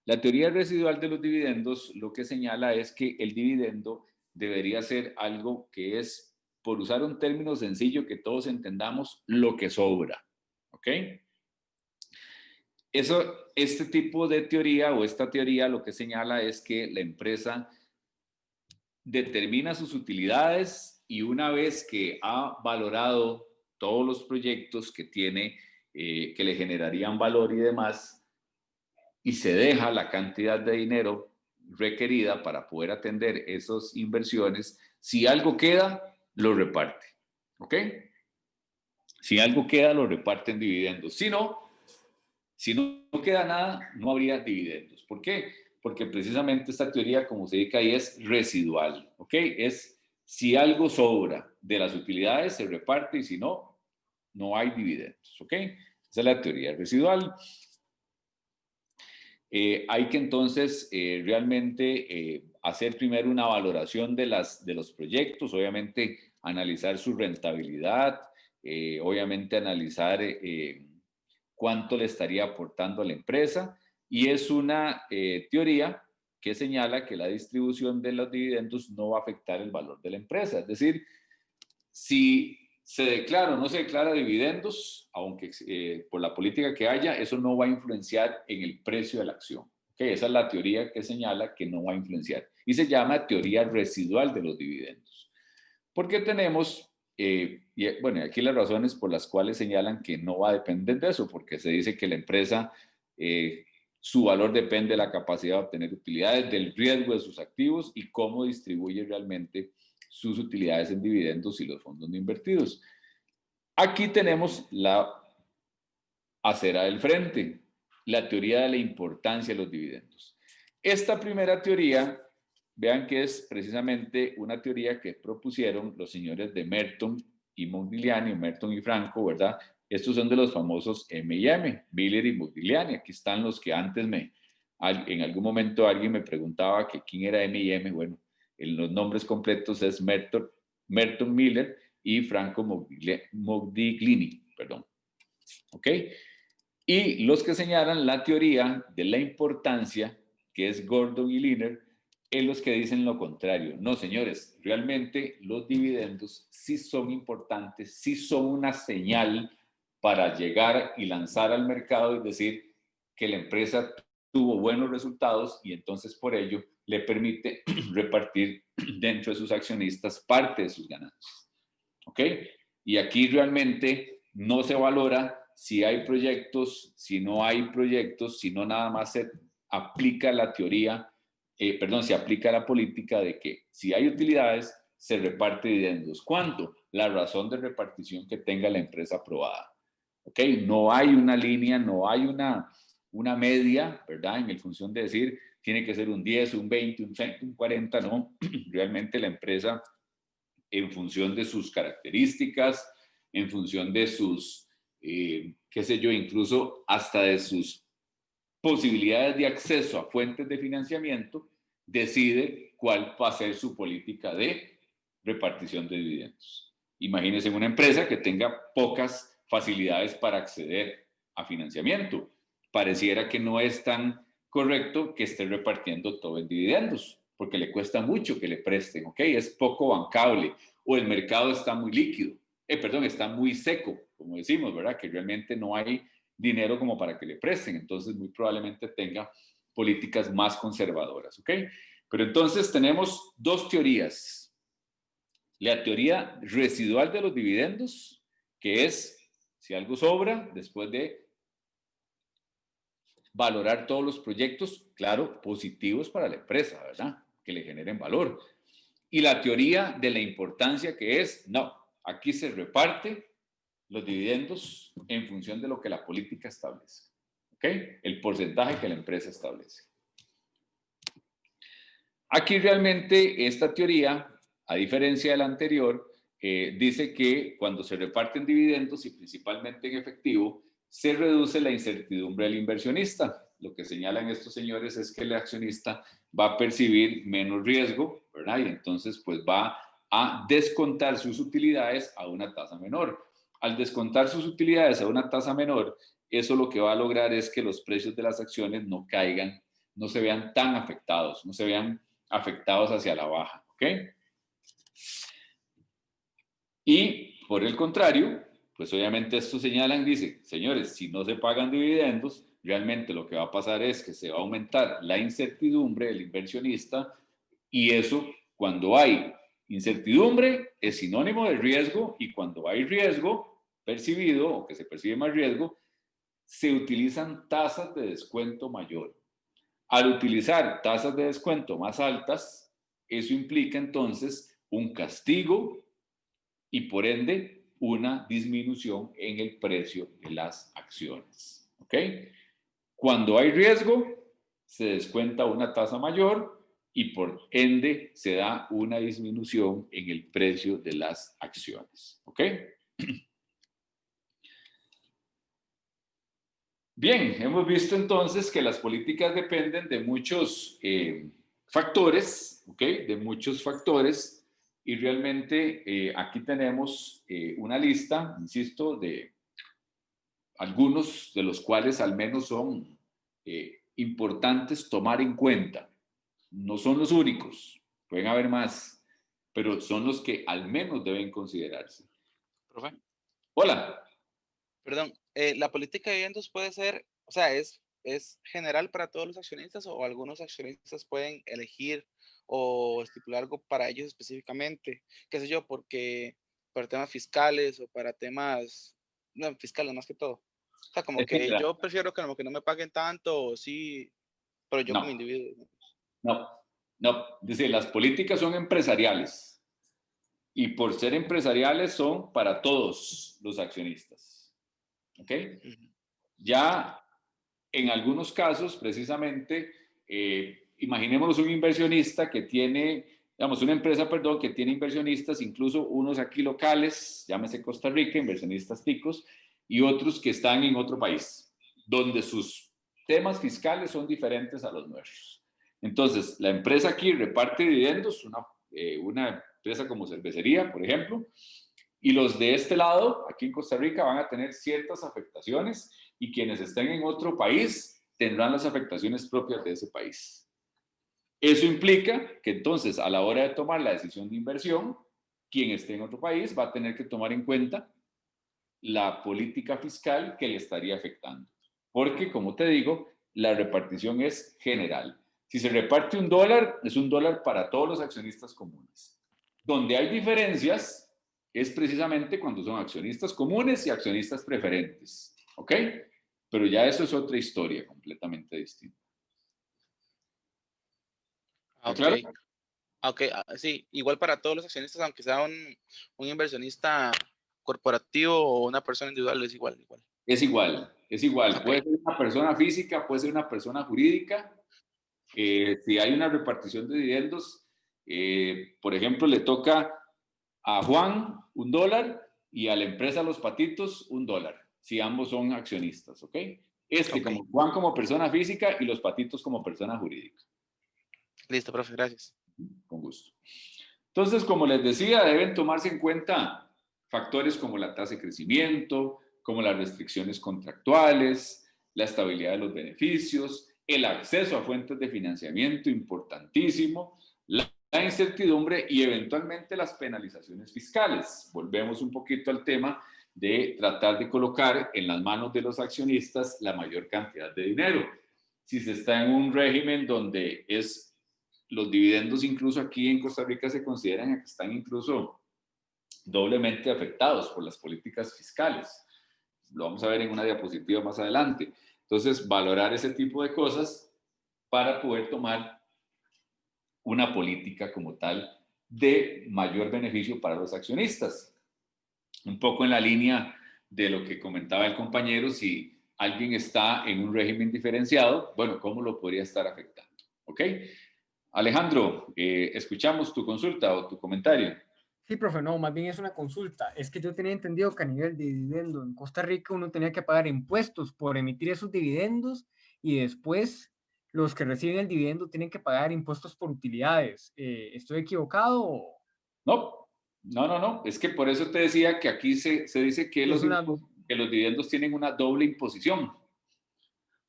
A: La teoría residual de los dividendos lo que señala es que el dividendo debería ser algo que es, por usar un término sencillo que todos entendamos, lo que sobra, ¿ok? Este tipo de teoría o esta teoría lo que señala es que la empresa determina sus utilidades y una vez que ha valorado todos los proyectos que tiene, que le generarían valor y demás, y se deja la cantidad de dinero requerida para poder atender esas inversiones, si algo queda, lo reparte, ¿ok? Si algo queda, lo reparte en dividendos. Si no queda nada, no habría dividendos. ¿Por qué? Porque precisamente esta teoría, como se dice ahí, es residual, ¿ok? Es si algo sobra de las utilidades, se reparte y si no, no hay dividendos, ¿ok? Esa es la teoría residual. Hay que entonces realmente hacer primero una valoración de los proyectos, obviamente analizar su rentabilidad, obviamente analizar cuánto le estaría aportando a la empresa, y es una teoría que señala que la distribución de los dividendos no va a afectar el valor de la empresa. Es decir, si se declara o no se declara dividendos, aunque por la política que haya, eso no va a influenciar en el precio de la acción. ¿Okay? Esa es la teoría que señala que no va a influenciar. Y se llama teoría residual de los dividendos. Porque tenemos, bueno, aquí las razones por las cuales señalan que no va a depender de eso, porque se dice que la empresa, su valor depende de la capacidad de obtener utilidades, del riesgo de sus activos y cómo distribuye realmente sus utilidades en dividendos y los fondos no invertidos. Aquí tenemos la acera del frente, la teoría de la importancia de los dividendos. Esta primera teoría, vean que es precisamente una teoría que propusieron los señores de Merton y Modigliani, Merton y Franco, ¿verdad? Estos son de los famosos M&M, Miller y Modigliani. Aquí están los que antes en algún momento alguien me preguntaba que quién era M&M. Bueno, los nombres completos es Merton Miller y Franco Modigliani, perdón. ¿Ok? Y los que señalan la teoría de la importancia, que es Gordon y Liner, es los que dicen lo contrario. No, señores, realmente los dividendos sí son importantes, sí son una señal para llegar y lanzar al mercado y decir que la empresa tuvo buenos resultados y entonces por ello le permite repartir dentro de sus accionistas parte de sus ganancias. ¿Ok? Y aquí realmente no se valora si hay proyectos, si no hay proyectos, si no nada más se aplica la teoría, se aplica la política de que si hay utilidades, se reparte dividendos. ¿Cuánto? La razón de repartición que tenga la empresa aprobada. ¿Ok? No hay una línea, no hay una media, ¿verdad? En función de decir, tiene que ser un 10, un 20, un 30, un 40, no. Realmente la empresa, en función de sus características, en función de sus, qué sé yo, incluso hasta de sus posibilidades de acceso a fuentes de financiamiento, decide cuál va a ser su política de repartición de dividendos. Imagínense una empresa que tenga pocas facilidades para acceder a financiamiento. Pareciera que no es tan correcto que esté repartiendo todo en dividendos, porque le cuesta mucho que le presten, ¿ok? Es poco bancable, o el mercado está muy líquido, está muy seco, como decimos, ¿verdad? Que realmente no hay dinero como para que le presten, entonces muy probablemente tenga políticas más conservadoras, ¿ok? Pero entonces tenemos dos teorías. La teoría residual de los dividendos, que es si algo sobra después de valorar todos los proyectos, claro, positivos para la empresa, ¿verdad? Que le generen valor. Y la teoría de la importancia, que es, no, aquí se reparte los dividendos en función de lo que la política establece. ¿Ok? El porcentaje que la empresa establece. Aquí realmente esta teoría, a diferencia de la anterior, dice que cuando se reparten dividendos y principalmente en efectivo, se reduce la incertidumbre del inversionista. Lo que señalan estos señores es que el accionista va a percibir menos riesgo, ¿verdad? Y entonces pues va a descontar sus utilidades a una tasa menor. Al descontar sus utilidades a una tasa menor, eso lo que va a lograr es que los precios de las acciones no caigan, no se vean tan afectados, no se vean afectados hacia la baja, ¿ok? Y por el contrario, pues obviamente esto señalan, dice, señores, si no se pagan dividendos, realmente lo que va a pasar es que se va a aumentar la incertidumbre del inversionista y eso, cuando hay incertidumbre, es sinónimo de riesgo y cuando hay riesgo percibido o que se percibe más riesgo, se utilizan tasas de descuento mayor. Al utilizar tasas de descuento más altas, eso implica entonces un castigo y por ende una disminución en el precio de las acciones. ¿Ok? Cuando hay riesgo, se descuenta una tasa mayor y por ende se da una disminución en el precio de las acciones. ¿Ok? Bien, hemos visto entonces que las políticas dependen de muchos factores, ¿ok? De muchos factores y realmente aquí tenemos una lista, insisto, de algunos de los cuales al menos son importantes tomar en cuenta. No son los únicos, pueden haber más, pero son los que al menos deben considerarse.
D: Profe,
A: Hola.
D: perdón, la política de dividendos puede ser, o sea, es general para todos los accionistas o algunos accionistas pueden elegir o estipular algo para ellos específicamente, qué sé yo, porque para temas fiscales o para temas, no, fiscales más que todo. O sea, como que yo prefiero que no me paguen tanto, o sí, pero yo como individuo.
A: No. Dice, las políticas son empresariales y por ser empresariales son para todos los accionistas. ¿Ok? Ya en algunos casos, precisamente, imaginémonos un inversionista que tiene, digamos, una empresa, perdón, que tiene inversionistas, incluso unos aquí locales, llámese Costa Rica, inversionistas ticos, y otros que están en otro país, donde sus temas fiscales son diferentes a los nuestros. Entonces, la empresa aquí reparte dividendos, una empresa como cervecería, por ejemplo, Y los de este lado, aquí en Costa Rica, van a tener ciertas afectaciones y quienes estén en otro país tendrán las afectaciones propias de ese país. Eso implica que entonces a la hora de tomar la decisión de inversión, quien esté en otro país va a tener que tomar en cuenta la política fiscal que le estaría afectando. Porque, como te digo, la repartición es general. Si se reparte $1, es $1 para todos los accionistas comunes. Donde hay diferencias es precisamente cuando son accionistas comunes y accionistas preferentes. ¿Ok? Pero ya eso es otra historia completamente distinta. ¿Está claro?
D: Ok, sí, igual para todos los accionistas, aunque sea un inversionista corporativo o una persona individual, es igual.
A: Es igual, es igual.
D: Ok.
A: Puede ser una persona física, puede ser una persona jurídica. Si hay una repartición de dividendos, por ejemplo, le toca a Juan $1 y a la empresa Los Patitos $1, si ambos son accionistas, ¿ok?
D: Ok.
A: Como Juan como persona física y Los Patitos como persona jurídica.
D: Listo, profe, gracias.
A: Con gusto. Entonces, como les decía, deben tomarse en cuenta factores como la tasa de crecimiento, como las restricciones contractuales, la estabilidad de los beneficios, el acceso a fuentes de financiamiento, importantísimo, la incertidumbre y eventualmente las penalizaciones fiscales. Volvemos un poquito al tema de tratar de colocar en las manos de los accionistas la mayor cantidad de dinero. Si se está en un régimen donde los dividendos incluso aquí en Costa Rica se consideran que están incluso doblemente afectados por las políticas fiscales. Lo vamos a ver en una diapositiva más adelante. Entonces, valorar ese tipo de cosas para poder tomar una política como tal de mayor beneficio para los accionistas. Un poco en la línea de lo que comentaba el compañero, si alguien está en un régimen diferenciado, bueno, ¿cómo lo podría estar afectando? ¿Ok? Alejandro, escuchamos tu consulta o tu comentario.
F: Sí, profe, no, más bien es una consulta. Es que yo tenía entendido que a nivel de dividendo en Costa Rica uno tenía que pagar impuestos por emitir esos dividendos y después los que reciben el dividendo tienen que pagar impuestos por utilidades. ¿Estoy equivocado?
A: No, no. Es que por eso te decía que aquí se dice que
F: Es una...
A: que los dividendos tienen una doble imposición.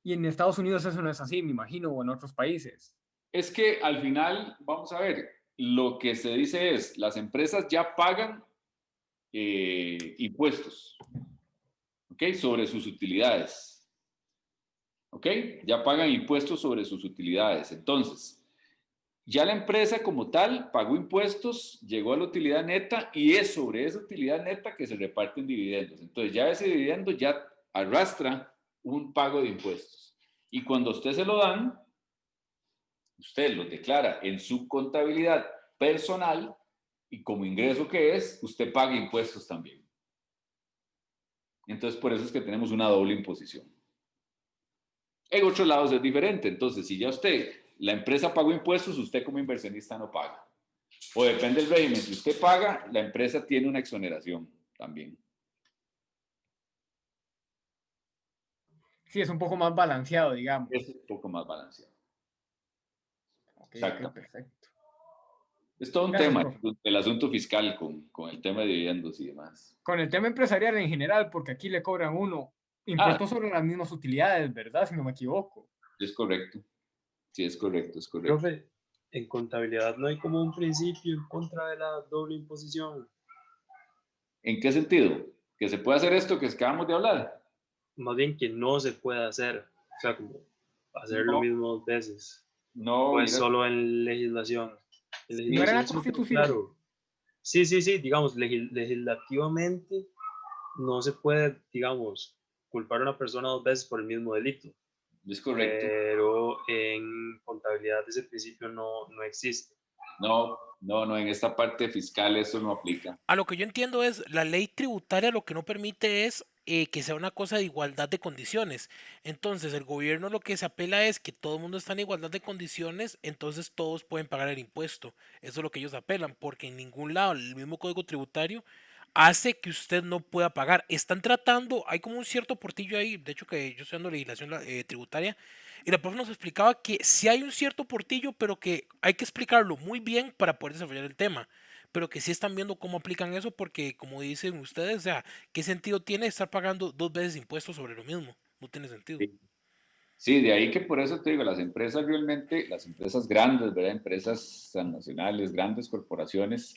F: Y en Estados Unidos eso no es así, me imagino, o en otros países.
A: Es que al final, vamos a ver, lo que se dice es, las empresas ya pagan impuestos, ¿ok? Sobre sus utilidades, ¿ok? Ya pagan impuestos sobre sus utilidades. Entonces, ya la empresa como tal pagó impuestos, llegó a la utilidad neta y es sobre esa utilidad neta que se reparten dividendos. Entonces, ya ese dividendo ya arrastra un pago de impuestos. Y cuando a usted se lo dan, usted lo declara en su contabilidad personal y como ingreso que es, usted paga impuestos también. Entonces, por eso es que tenemos una doble imposición. En otros lados es diferente. Entonces, si ya la empresa pagó impuestos, usted como inversionista no paga. O depende del régimen. Si usted paga, la empresa tiene una exoneración también.
F: Sí, es un poco más balanceado, digamos.
A: Es un poco más balanceado.
F: Ok,
A: Exacto.
F: Perfecto.
A: Es todo un
F: Gracias,
A: tema,
F: profe.
A: el asunto fiscal con el tema de dividendos y demás.
F: Con el tema empresarial en general, porque aquí le cobran uno impuestos sobre las mismas utilidades, ¿verdad? Si no me equivoco.
A: Es correcto. Sí, es correcto.
G: Profe, en contabilidad no hay como un principio en contra de la doble imposición.
A: ¿En qué sentido? ¿Que se puede hacer esto que acabamos de hablar?
G: Más bien que no se puede hacer. O sea, como hacer lo mismo dos veces.
A: No,
G: Pues
A: mira,
G: solo en legislación. En
F: No era
G: legislación
F: la
G: es súper
F: Constitución.
G: claro. Sí, digamos, legislativamente no se puede, digamos, culpar a una persona dos veces por el mismo delito.
A: es correcto.
G: Pero en contabilidad ese principio no existe.
A: No, en esta parte fiscal eso no aplica.
H: A lo que yo entiendo es, la ley tributaria lo que no permite es que sea una cosa de igualdad de condiciones. Entonces, el gobierno lo que se apela es que todo el mundo está en igualdad de condiciones, entonces todos pueden pagar el impuesto. Eso es lo que ellos apelan, porque en ningún lado el mismo código tributario hace que usted no pueda pagar. Están tratando, hay como un cierto portillo ahí, de hecho que yo estoy dando legislación tributaria, y la profe nos explicaba que sí hay un cierto portillo, pero que hay que explicarlo muy bien para poder desarrollar el tema. pero que sí están viendo cómo aplican eso, porque como dicen ustedes, o sea, ¿qué sentido tiene estar pagando 2 veces impuestos sobre lo mismo? No tiene sentido.
A: Sí. Sí, de ahí que por eso te digo, las empresas realmente, las empresas grandes, ¿verdad? Empresas transnacionales, grandes corporaciones,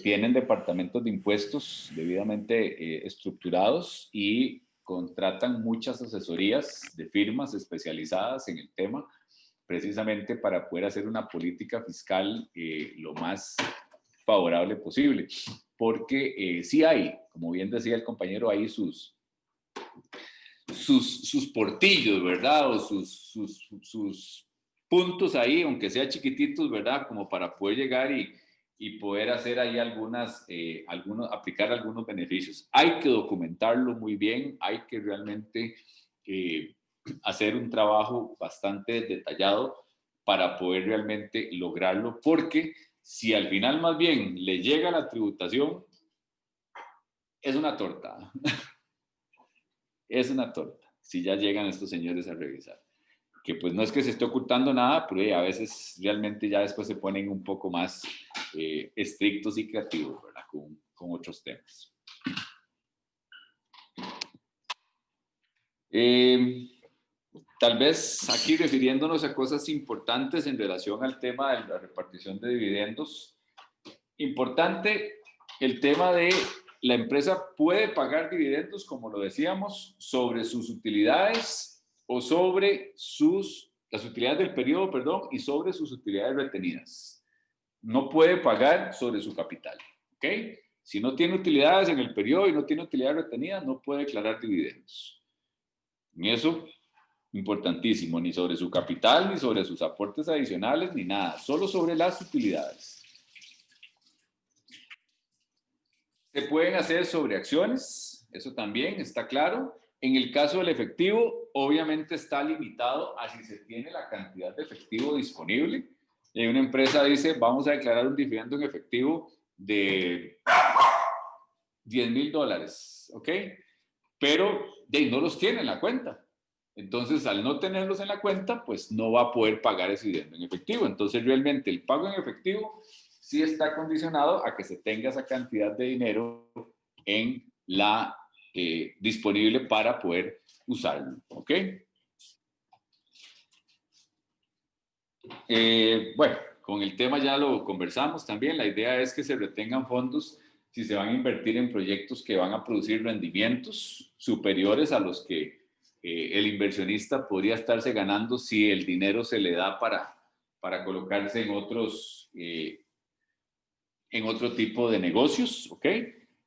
A: tienen departamentos de impuestos debidamente estructurados y contratan muchas asesorías de firmas especializadas en el tema, precisamente para poder hacer una política fiscal lo más favorable posible. Porque sí hay, como bien decía el compañero, hay sus portillos, ¿verdad? O sus puntos ahí, aunque sea chiquititos, ¿verdad? Como para poder llegar y poder hacer ahí aplicar algunos beneficios. Hay que documentarlo muy bien, hay que realmente hacer un trabajo bastante detallado para poder realmente lograrlo, porque si al final más bien le llega la tributación, es una torta. Es una torta, si ya llegan estos señores a revisar. Que pues no es que se esté ocultando nada, pero a veces realmente ya después se ponen un poco más estrictos y creativos, ¿verdad? Con otros temas. Tal vez aquí refiriéndonos a cosas importantes en relación al tema de la repartición de dividendos. Importante el tema de la empresa puede pagar dividendos, como lo decíamos, sobre sus utilidades o sobre las utilidades del periodo, perdón, y sobre sus utilidades retenidas. No puede pagar sobre su capital, ¿ok? Si no tiene utilidades en el periodo y no tiene utilidades retenidas, no puede declarar dividendos. Y eso, importantísimo, ni sobre su capital, ni sobre sus aportes adicionales, ni nada, solo sobre las utilidades. Se pueden hacer sobre acciones, eso también está claro. En el caso del efectivo, obviamente está limitado a si se tiene la cantidad de efectivo disponible. Y una empresa dice, vamos a declarar un dividendo en efectivo de $10,000, ¿ok? Pero no los tiene en la cuenta. Entonces, al no tenerlos en la cuenta, pues no va a poder pagar ese dividendo en efectivo. Entonces, realmente el pago en efectivo sí está condicionado a que se tenga esa cantidad de dinero en disponible para poder usarlo, ¿ok? Bueno, con el tema ya lo conversamos también. La idea es que se retengan fondos si se van a invertir en proyectos que van a producir rendimientos superiores a los que el inversionista podría estarse ganando si el dinero se le da para colocarse en otro tipo de negocios, ¿ok?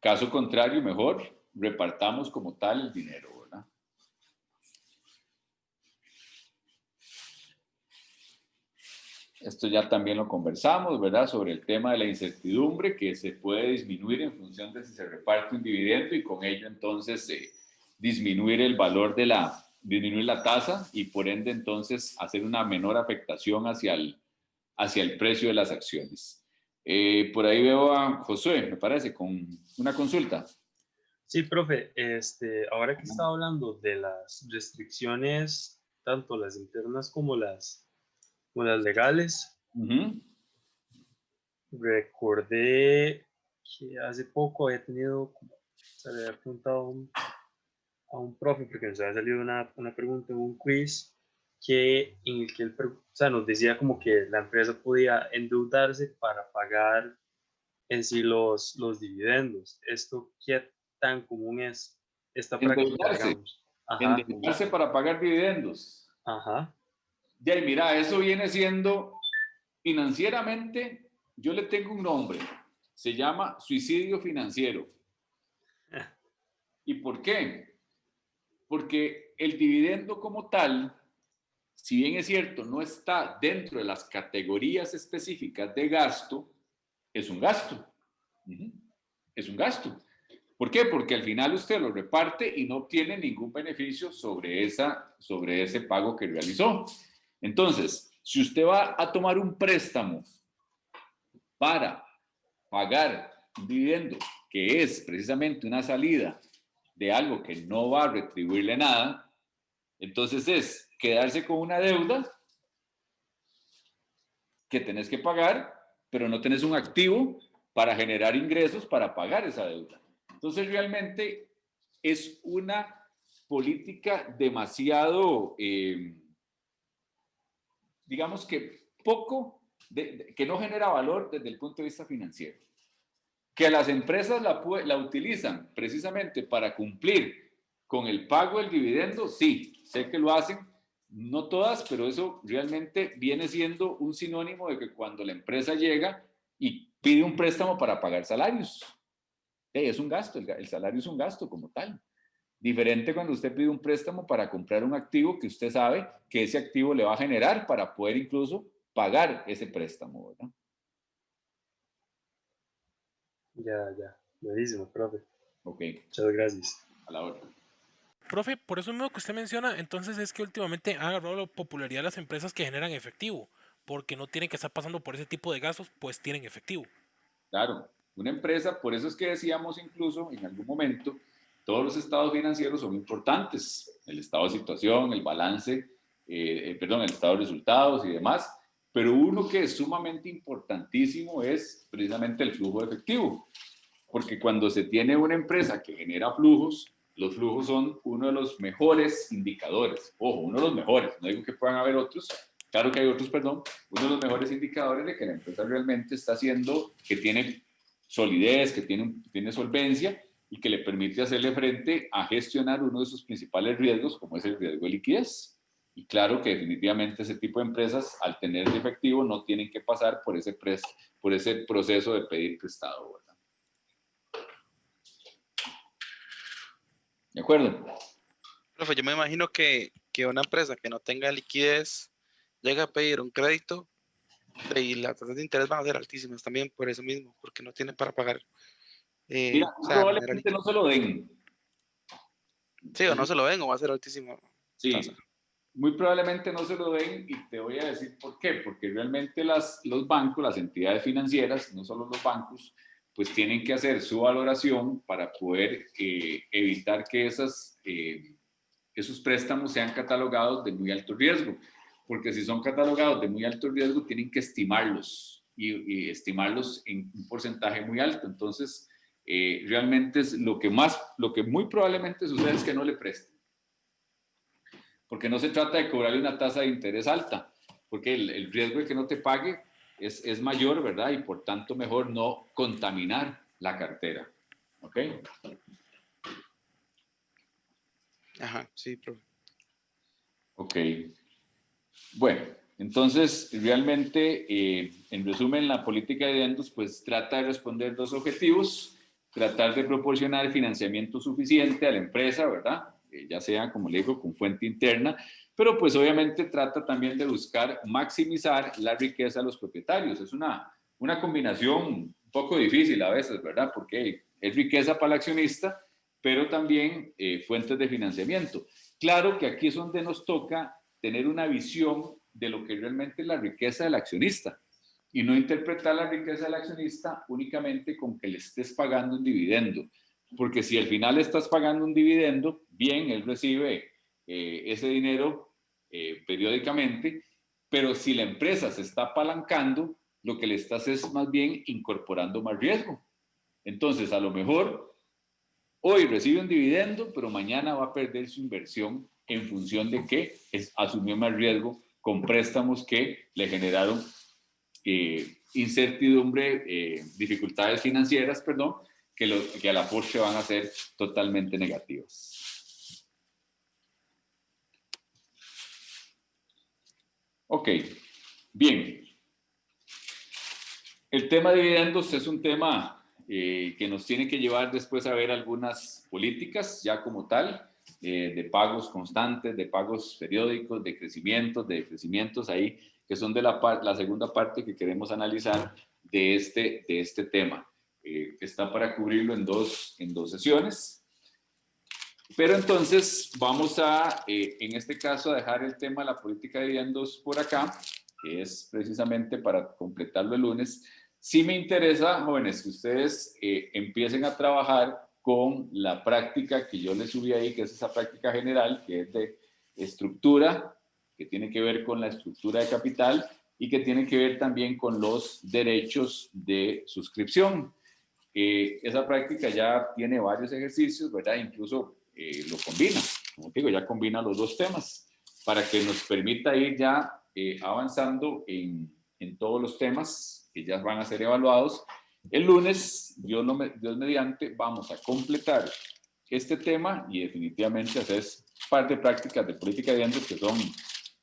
A: Caso contrario, mejor repartamos como tal el dinero, ¿verdad? Esto ya también lo conversamos, ¿verdad? Sobre el tema de la incertidumbre que se puede disminuir en función de si se reparte un dividendo y con ello entonces disminuir el valor disminuir la tasa y por ende entonces hacer una menor afectación hacia el precio de las acciones. Por ahí veo a Josué, me parece, con una consulta.
G: Sí, profe, ahora que estaba hablando de las restricciones, tanto las internas como las legales, recordé que hace poco había tenido, se le había preguntado a un profe, porque nos había salido una pregunta en un quiz, en el que él, nos decía como que la empresa podía endeudarse para pagar en sí los dividendos. ¿Esto qué tan común es esta práctica, digamos? Ajá.
A: Endeudarse para pagar dividendos.
G: Ajá.
A: Ya, y mira, eso viene siendo financieramente, yo le tengo un nombre, se llama suicidio financiero. ¿Y por qué? Porque el dividendo como tal, si bien es cierto, no está dentro de las categorías específicas de gasto, es un gasto. Es un gasto. ¿Por qué? Porque al final usted lo reparte y no obtiene ningún beneficio sobre ese pago que realizó. Entonces, si usted va a tomar un préstamo para pagar un dividendo, que es precisamente una salida de algo que no va a retribuirle nada, entonces es quedarse con una deuda que tenés que pagar, pero no tenés un activo para generar ingresos para pagar esa deuda. Entonces, realmente es una política demasiado, digamos que poco, que no genera valor desde el punto de vista financiero. Que las empresas la utilizan precisamente para cumplir con el pago del dividendo, sí, sé que lo hacen, no todas, pero eso realmente viene siendo un sinónimo de que cuando la empresa llega y pide un préstamo para pagar salarios, es un gasto, el salario es un gasto como tal. Diferente cuando usted pide un préstamo para comprar un activo que usted sabe que ese activo le va a generar para poder incluso pagar ese préstamo, ¿verdad?
G: Ya. Buenísimo, profe.
A: Ok,
G: Muchas gracias.
A: a la hora.
H: Profe, por eso mismo que usted menciona, entonces es que últimamente han agarrado la popularidad las empresas que generan efectivo, porque no tienen que estar pasando por ese tipo de gastos, pues tienen efectivo.
A: Claro, una empresa, por eso es que decíamos incluso en algún momento, todos los estados financieros son importantes, el estado de situación, el balance, el estado de resultados y demás, pero uno que es sumamente importantísimo es precisamente el flujo de efectivo, porque cuando se tiene una empresa que genera flujos, los flujos son uno de los mejores indicadores, ojo, uno de los mejores, no digo que puedan haber otros, claro que hay otros, perdón, uno de los mejores indicadores de que la empresa realmente está haciendo, que tiene solidez, que tiene solvencia y que le permite hacerle frente a gestionar uno de sus principales riesgos, como es el riesgo de liquidez. Y claro que definitivamente ese tipo de empresas, al tener el efectivo, no tienen que pasar por ese proceso de pedir prestado, ¿verdad? ¿De acuerdo?
D: Profe, yo me imagino que una empresa que no tenga liquidez llega a pedir un crédito y las tasas de interés van a ser altísimas también por eso mismo, porque no tiene para pagar.
A: Mira,
D: O sea, de manera
A: probablemente
D: líquida.
A: no se lo den.
D: Sí, o no se lo ven o va a ser altísima tasa.
A: Sí, muy probablemente no se lo den y te voy a decir por qué, porque realmente los bancos, las entidades financieras, no solo los bancos, pues tienen que hacer su valoración para poder evitar que esos préstamos sean catalogados de muy alto riesgo, porque si son catalogados de muy alto riesgo, tienen que estimarlos y estimarlos en un porcentaje muy alto. Entonces, realmente es lo que muy probablemente sucede es que no le presten. Porque no se trata de cobrarle una tasa de interés alta, porque el riesgo de que no te pague es mayor, ¿verdad? Y por tanto mejor no contaminar la cartera. ¿Ok?
D: Ajá, sí, profe.
A: Ok. Bueno, entonces realmente, en resumen, la política de dividendos pues trata de responder dos objetivos, tratar de proporcionar financiamiento suficiente a la empresa, ¿verdad? Ya sea, como le digo, con fuente interna, pero pues obviamente trata también de buscar maximizar la riqueza de los propietarios. Es una combinación un poco difícil a veces, ¿verdad? Porque es riqueza para el accionista, pero también fuentes de financiamiento. Claro que aquí es donde nos toca tener una visión de lo que realmente es la riqueza del accionista y no interpretar la riqueza del accionista únicamente con que le estés pagando un dividendo, porque si al final estás pagando un dividendo, bien, él recibe ese dinero periódicamente, pero si la empresa se está apalancando, lo que le estás es más bien incorporando más riesgo. Entonces, a lo mejor hoy recibe un dividendo, pero mañana va a perder su inversión en función de que asumió más riesgo con préstamos que le generaron incertidumbre, dificultades financieras, perdón, que a la postre van a ser totalmente negativas. Ok, bien. El tema de dividendos es un tema que nos tiene que llevar después a ver algunas políticas ya como tal, de pagos constantes, de pagos periódicos, de crecimientos ahí, que son de la segunda parte que queremos analizar de este tema. Está para cubrirlo en dos sesiones. Pero entonces vamos a, en este caso, a dejar el tema de la política de dividendos por acá, que es precisamente para completarlo el lunes. Sí me interesa, jóvenes, que ustedes empiecen a trabajar con la práctica que yo les subí ahí, que es esa práctica general, que es de estructura, que tiene que ver con la estructura de capital, y que tiene que ver también con los derechos de suscripción. Esa práctica ya tiene varios ejercicios, ¿verdad? Incluso lo combina, como te digo, ya combina los dos temas para que nos permita ir ya avanzando en todos los temas que ya van a ser evaluados. El lunes, Dios mediante, vamos a completar este tema y definitivamente hacer par de prácticas de política de dividendos que son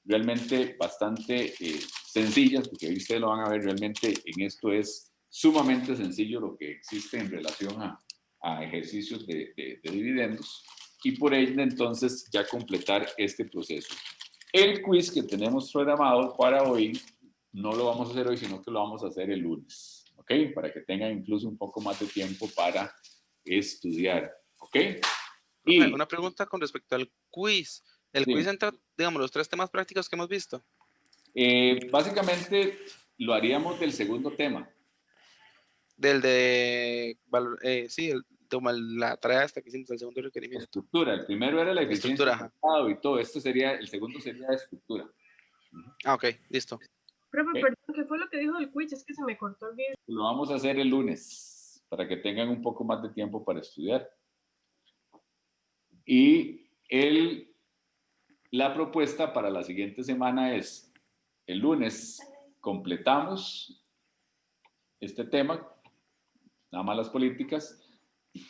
A: realmente bastante sencillas, porque ahí ustedes lo van a ver, realmente en esto es sumamente sencillo lo que existe en relación a ejercicios de dividendos, y por ende entonces ya completar este proceso. El quiz que tenemos programado para hoy no lo vamos a hacer hoy, sino que lo vamos a hacer el lunes, ¿ok? Para que tengan incluso un poco más de tiempo para estudiar, ¿ok? Y
D: una pregunta con respecto al quiz. ¿El
A: sí,
D: quiz entra, digamos, los 3 temas prácticos que hemos visto?
A: básicamente lo haríamos del segundo tema.
D: Del de, sí, como la tarea esta que hicimos, el segundo requerimiento.
A: Estructura. El primero era la eficiencia
D: Estructura,
A: del
D: ajá.
A: mercado y todo. Esto sería, el segundo sería estructura.
D: Ah, ok, listo.
I: Profe,
A: Ok.
I: perdón, ¿qué fue lo que dijo del quiz? Es que se me cortó el video.
A: Lo vamos a hacer el lunes para que tengan un poco más de tiempo para estudiar. Y la propuesta para la siguiente semana es, el lunes completamos este tema, nada más las políticas,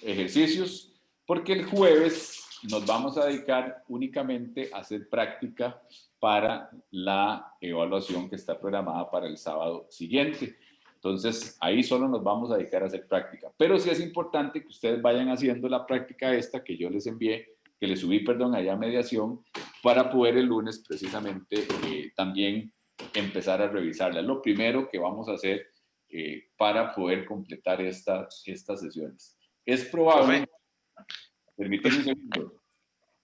A: ejercicios, porque el jueves nos vamos a dedicar únicamente a hacer práctica para la evaluación que está programada para el sábado siguiente. Entonces, ahí solo nos vamos a dedicar a hacer práctica. Pero sí es importante que ustedes vayan haciendo la práctica esta que yo les envié, que les subí, perdón, allá a mediación, para poder el lunes precisamente también empezar a revisarla. Es lo primero que vamos a hacer para poder completar estas sesiones. Es probable, permíteme un segundo,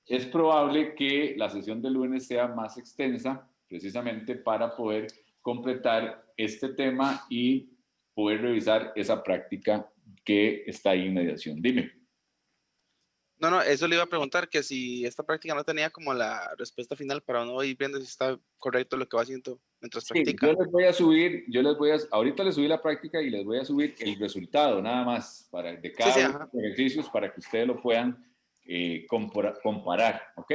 A: es probable que la sesión de lunes sea más extensa, precisamente para poder completar este tema y poder revisar esa práctica que está ahí en mediación. Dime.
D: No, eso le iba a preguntar, que si esta práctica no tenía como la respuesta final para no ir viendo si está correcto lo que va haciendo mientras
A: Sí,
D: practica.
A: yo les voy a subir, ahorita les subí la práctica y les voy a subir el resultado nada más de cada uno de los ejercicios para que ustedes lo puedan comparar, ¿ok?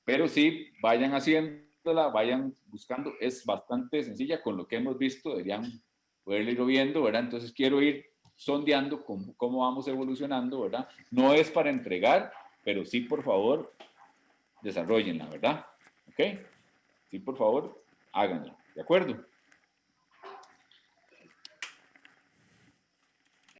A: Pero sí, vayan haciéndola, vayan buscando, es bastante sencilla con lo que hemos visto, deberían poderlo ir viendo, ¿verdad? Entonces quiero ir sondeando cómo vamos evolucionando, ¿verdad? No es para entregar, pero sí, por favor, desarrollenla, ¿verdad? ¿Ok? Sí, por favor, háganlo, ¿de acuerdo?